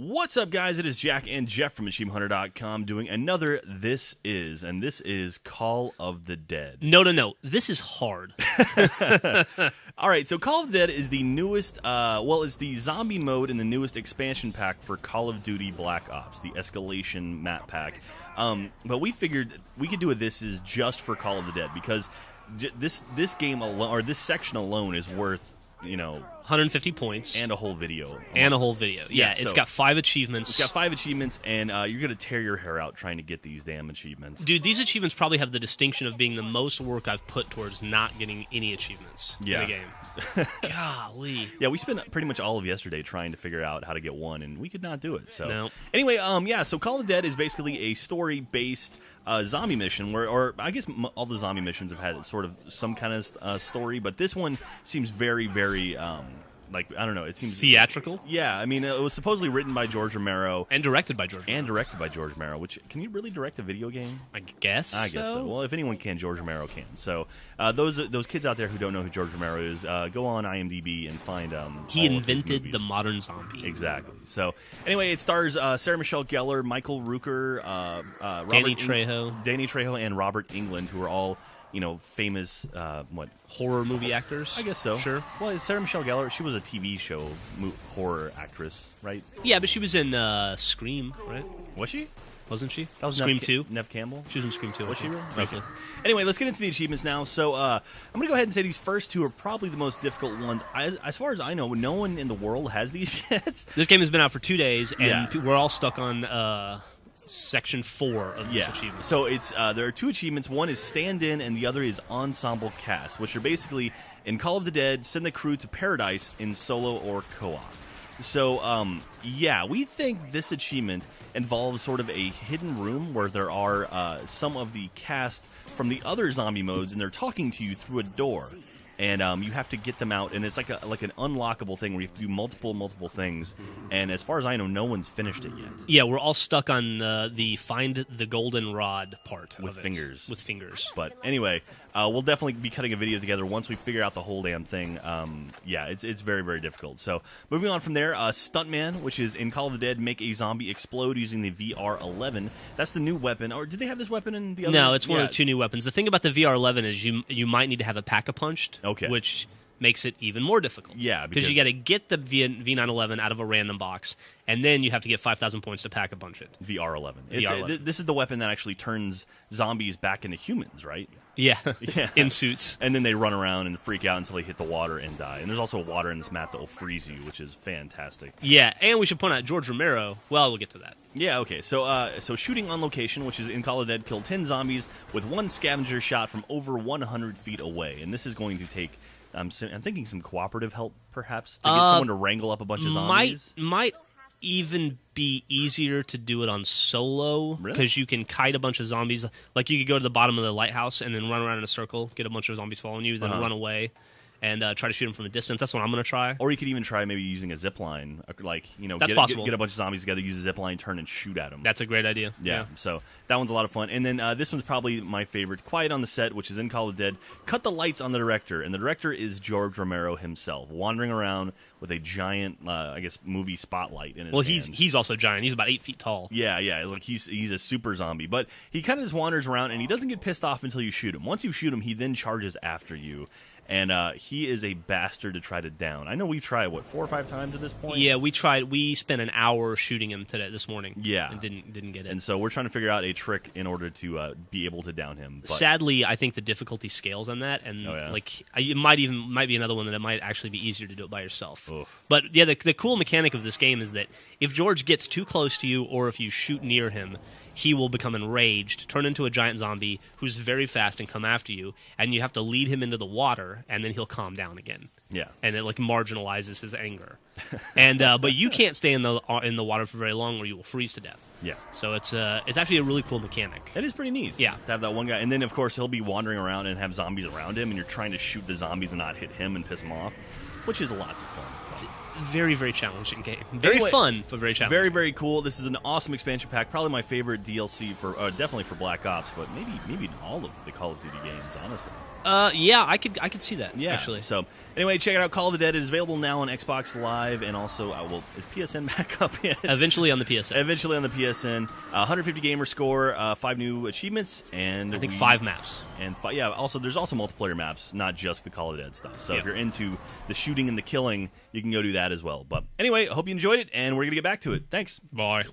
What's up, guys? It is Jack and Jeff from AchievementHunter.com doing another This Is, and this is Call of the Dead. No. This is hard. All right, so Call of the Dead is the newest, it's the zombie mode in the newest expansion pack for Call of Duty Black Ops, the Escalation map pack. But we figured we could do a This Is just for Call of the Dead because this game alone, or this section alone, is worth 150 points. And a whole video. Yeah, it's got 5 achievements. It's got 5 achievements, and you're going to tear your hair out trying to get these damn achievements. Dude, these achievements probably have the distinction of being the most work I've put towards not getting any achievements in the game. Golly. Yeah, we spent pretty much all of yesterday trying to figure out how to get one, and we could not do it. So no. Anyway, so Call of the Dead is basically a story-based zombie mission, or I guess all the zombie missions have had sort of some kind of story, but this one seems very, very, I don't know, it seems theatrical. Yeah, I mean, it was supposedly written by George Romero and directed by George Romero. Which, can you really direct a video game? I guess so. Well, if anyone can, George Romero can. So those kids out there who don't know who George Romero is, go on IMDb and find he invented the modern zombie. Exactly. So anyway, it stars Sarah Michelle Gellar, Michael Rooker, Danny Trejo, and Robert England, who are all famous horror movie actors. I guess so. Sure. Well, Sarah Michelle Gellar, she was a TV show horror actress, right? Yeah, but she was in Scream, right? Was she? Wasn't she? That was Scream 2. Nev Campbell? She was in Scream 2. Was she really? Briefly. Okay. Anyway, let's get into the achievements now. So I'm going to go ahead and say these first 2 are probably the most difficult ones. As far as I know, no one in the world has these yet. This game has been out for 2 days, and we're all stuck on Section 4 of this achievement. So it's there are 2 achievements. One is stand-in, and the other is ensemble cast, which are basically, in Call of the Dead, send the crew to paradise in solo or co-op. So, we think this achievement involves sort of a hidden room where there are some of the cast from the other zombie modes, and they're talking to you through a door. And you have to get them out, and it's like an unlockable thing where you have to do multiple things. And as far as I know, no one's finished it yet. Yeah, we're all stuck on the find the golden rod part with fingers. With fingers. But anyway, we'll definitely be cutting a video together once we figure out the whole damn thing. It's very, very difficult. So moving on from there, Stuntman, which is in Call of the Dead, make a zombie explode using the VR-11. That's the new weapon. Or did they have this weapon in the other? No, it's one of the 2 new weapons. The thing about the VR-11 is you might need to have a pack-a-punched. Okay. Which makes it even more difficult. Yeah, because you got to get the V911 out of a random box, and then you have to get 5,000 points to pack a bunch it. VR-11. This is the weapon that actually turns zombies back into humans, right? Yeah. In suits. And then they run around and freak out until they hit the water and die. And there's also water in this map that will freeze you, which is fantastic. Yeah, and we should point out George Romero. Well, we'll get to that. Yeah, okay. So shooting on location, which is in Call of the Dead, killed 10 zombies with 1 scavenger shot from over 100 feet away. And this is going to take, I'm thinking, some cooperative help, perhaps, to get someone to wrangle up a bunch of zombies. Might even be easier to do it on solo, because you can kite a bunch of zombies. Like, you could go to the bottom of the lighthouse and then run around in a circle, get a bunch of zombies following you, then run away and try to shoot them from a distance. That's what I'm going to try. Or you could even try maybe using a zip line, That's possible. Get a bunch of zombies together, use a zip line, turn and shoot at them. That's a great idea. Yeah, so that one's a lot of fun. And then this one's probably my favorite, Quiet on the Set, which is in Call of the Dead. Cut the lights on the director, and the director is George Romero himself, wandering around with a giant, movie spotlight in his hand. He's also giant. He's about 8 feet tall. Yeah. Like he's a super zombie, but he kind of just wanders around, and he doesn't get pissed off until you shoot him. Once you shoot him, he then charges after you. And he is a bastard to try to down. I know we've tried, 4 or 5 times at this point? Yeah, we tried. We spent an hour shooting him this morning. Yeah. And didn't get it. And so we're trying to figure out a trick in order to be able to down him. But sadly, I think the difficulty scales on that. And it might be another one that it might actually be easier to do it by yourself. Oof. But yeah, the cool mechanic of this game is that if George gets too close to you, or if you shoot near him, he will become enraged, turn into a giant zombie who's very fast and come after you, and you have to lead him into the water, and then he'll calm down again. Yeah, and it marginalizes his anger. And but you can't stay in the water for very long, or you will freeze to death. Yeah, so it's actually a really cool mechanic. It is pretty neat. Yeah, to have that one guy, and then of course he'll be wandering around and have zombies around him, and you're trying to shoot the zombies and not hit him and piss him off, which is lots of fun. It's a very, very challenging game. Very fun, but very challenging. Very, very cool. This is an awesome expansion pack. Probably my favorite DLC for definitely for Black Ops, but maybe all of the Call of Duty games, honestly. Yeah, I could see that. Yeah, actually. So anyway, check it out. Call of the Dead is available now on Xbox Live, and also, is PSN back up yet? Eventually on the PSN. Eventually on the PSN. 150 gamer score, 5 new achievements, and I think 5 maps. And there's also multiplayer maps, not just the Call of the Dead stuff. So if you're into the shooting and the killing, you can go do that as well. But anyway, I hope you enjoyed it, and we're gonna get back to it. Thanks. Bye.